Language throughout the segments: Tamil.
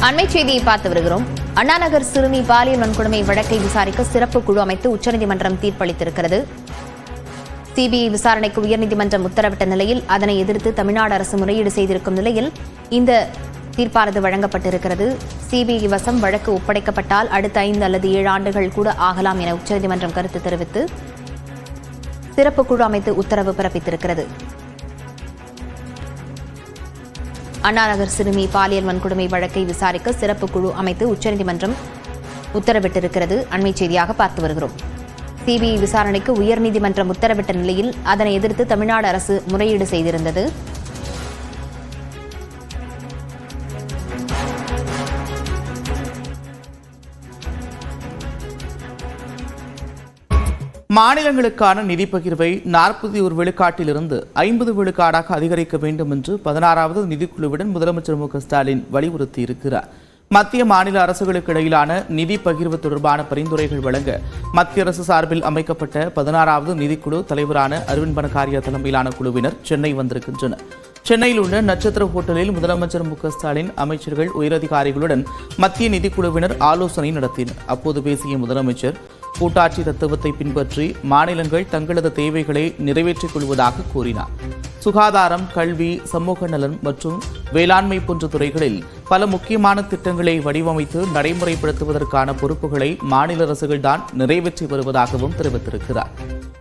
அண்மை செய்தியை பார்த்து வருகிறோம். அண்ணாநகர் சிறுமி பாலியல் வன்கொடுமை வழக்கை விசாரிக்க சிறப்பு குழு அமைத்து உச்சநீதிமன்றம் தீர்ப்பளித்திருக்கிறது. சிபிஐ விசாரணைக்கு உயர்நீதிமன்றம் உத்தரவிட்ட நிலையில் அதனை எதிர்த்து தமிழ்நாடு அரசு முறையீடு செய்திருக்கும் நிலையில் இந்த தீர்ப்பானது வழங்கப்பட்டிருக்கிறது. சிபிஐ வசம் வழக்கு ஒப்படைக்கப்பட்டால் அடுத்த 5 அல்லது 7 ஆண்டுகள் கூட ஆகலாம் என உச்சநீதிமன்றம் கருத்து தெரிவித்து சிறப்பு குழு அமைத்து உத்தரவு பிறப்பித்திருக்கிறது. அண்ணாநகர் சிறுமி பாலியல் வன்கொடுமை வழக்கை விசாரிக்க சிறப்பு குழு அமைத்து உச்சநீதிமன்றம் உத்தரவிட்டிருக்கிறது. அண்மை செய்தியாக பார்த்து வருகிறோம். சிபிஐ விசாரணைக்கு உயர்நீதிமன்றம் உத்தரவிட்ட நிலையில் அதனை எதிர்த்து தமிழ்நாடு அரசு முறையீடு செய்திருந்தது. மாநிலங்களுக்கான நிதி பகிர்வை 41 விழுக்காட்டிலிருந்து 50 விழுக்காடாக அதிகரிக்க வேண்டும் என்று 16வது நிதிக்குழுவுடன் முதலமைச்சர் மு.க.ஸ்டாலின் வலியுறுத்தியிருக்கிறார். மத்திய மாநில அரசுகளுக்கு இடையிலான நிதி பகிர்வு தொடர்பான பரிந்துரைகள் வழங்க மத்திய அரசு சார்பில் அமைக்கப்பட்ட 16வது நிதிக்குழு தலைவரான அரவிந்த் பனகாரியா தலைமையிலான குழுவினர் சென்னை வந்திருக்கின்றனர். சென்னையில் உள்ள நட்சத்திர ஹோட்டலில் முதலமைச்சர் மு.க.ஸ்டாலின் அமைச்சர்கள் உயரதிகாரிகளுடன் மத்திய நிதிக்குழுவினர் ஆலோசனை நடத்தினர். அப்போது பேசிய முதலமைச்சர் கூட்டாட்சி தத்துவத்தை பின்பற்றி மாநிலங்கள் தங்களது தேவைகளை நிறைவேற்றிக் கொள்வதாக கூறினார். சுகாதாரம், கல்வி, சமூக நலன் மற்றும் வேளாண்மை போன்ற துறைகளில் பல முக்கியமான திட்டங்களை வடிவமைத்து நடைமுறைப்படுத்துவதற்கான பொறுப்புகளை மாநில அரசுகள்தான் நிறைவேற்றி வருவதாகவும் தெரிவித்திருக்கிறார்.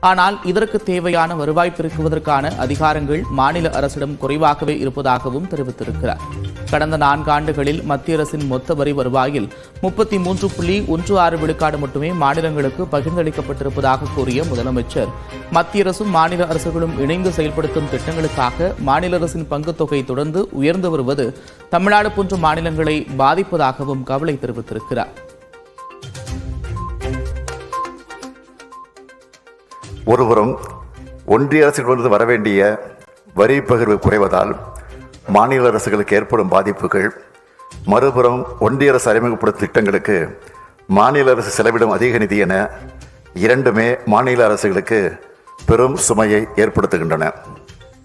ஆனால் இதற்கு தேவையான வருவாய் பெருக்குவதற்கான அதிகாரங்கள் மாநில அரசிடம் குறைவாகவே இருப்பதாகவும் தெரிவித்திருக்கிறார். கடந்த 4 ஆண்டுகளில் மத்திய அரசின் மொத்த வரி வருவாயில் 33.16 விழுக்காடு மட்டுமே மாநிலங்களுக்கு பகிர்ந்தளிக்கப்பட்டிருப்பதாக கூறிய முதலமைச்சர், மத்திய அரசும் மாநில அரசுகளும் இணைந்து செயல்படுத்தும் திட்டங்களுக்காக மாநில அரசின் பங்குத் தொகை தொடர்ந்து உயர்ந்து வருவது தமிழ்நாடு போன்ற மாநிலங்களை பாதிப்பதாகவும் கவலை தெரிவித்திருக்கிறார். ஒருபுறம் ஒன்றிய அரசிலிருந்து வரவேண்டிய வரி பகிர்வு குறைவதால் மாநில அரசுகளுக்கு ஏற்படும் பாதிப்புகள், மறுபுறம் ஒன்றிய அரசு அறிமுகப்படுத்தும் திட்டங்களுக்கு மாநில அரசு செலவிடும் அதிக நிதி என இரண்டுமே மாநில அரசுகளுக்கு பெரும் சுமையை ஏற்படுத்துகின்றன.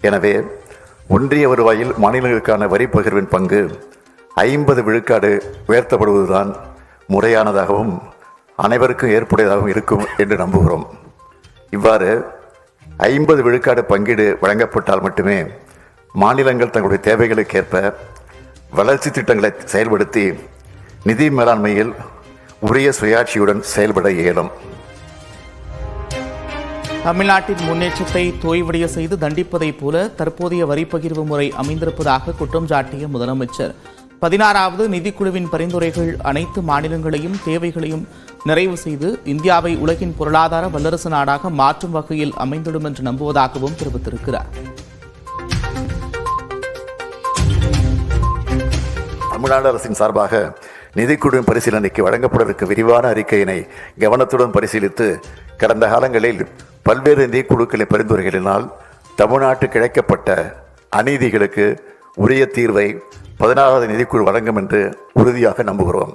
எனவே ஒன்றிய வருவாயில் மாநிலங்களுக்கான வரி பகிர்வின் பங்கு 50 விழுக்காடு உயர்த்தப்படுவதுதான் முறையானதாகவும் அனைவருக்கும் ஏற்புடையதாகவும் இருக்கும் என்று நம்புகிறோம். இவ்வாறு 50 விழுக்காடு பங்கீடு வழங்கப்பட்டால் மட்டுமே மாநிலங்கள் தங்களுடைய தேவைகளுக்கேற்ப வளர்ச்சி திட்டங்களை செயல்படுத்தி நிதி மேலாண்மையில் உரிய சுயாட்சியுடன் செயல்பட இயலும். தமிழ்நாட்டின் முன்னேற்றத்தை தோய்வடைய செய்து தண்டிப்பதைப் போல தற்போதைய வரி பகிர்வு முறை அமைந்திருப்பதாக குற்றம் சாட்டிய முதலமைச்சர், 16வது நிதிக்குழுவின் பரிந்துரைகள் அனைத்து மாநிலங்களையும் தேவைகளையும் நிறைவு செய்து இந்தியாவை உலகின் பொருளாதார வல்லரசு நாடாக மாற்றும் வகையில் அமைந்துடும் என்று நம்புவதாகவும் தெரிவித்திருக்கிறார். தமிழ்நாடு அரசின் சார்பாக நிதிக்குழுவின் பரிசீலனைக்கு வழங்கப்பட விரிவான அறிக்கையினை கவனத்துடன் பரிசீலித்து கடந்த காலங்களில் பல்வேறு நிதிக்குழுக்களின் பரிந்துரைகளினால் தமிழ்நாட்டுக்கு இழைக்கப்பட்ட அநீதிகளுக்கு உரிய தீர்வை 16வது நிதிக்குழு வழங்கும் என்று உறுதியாக நம்புகிறோம்.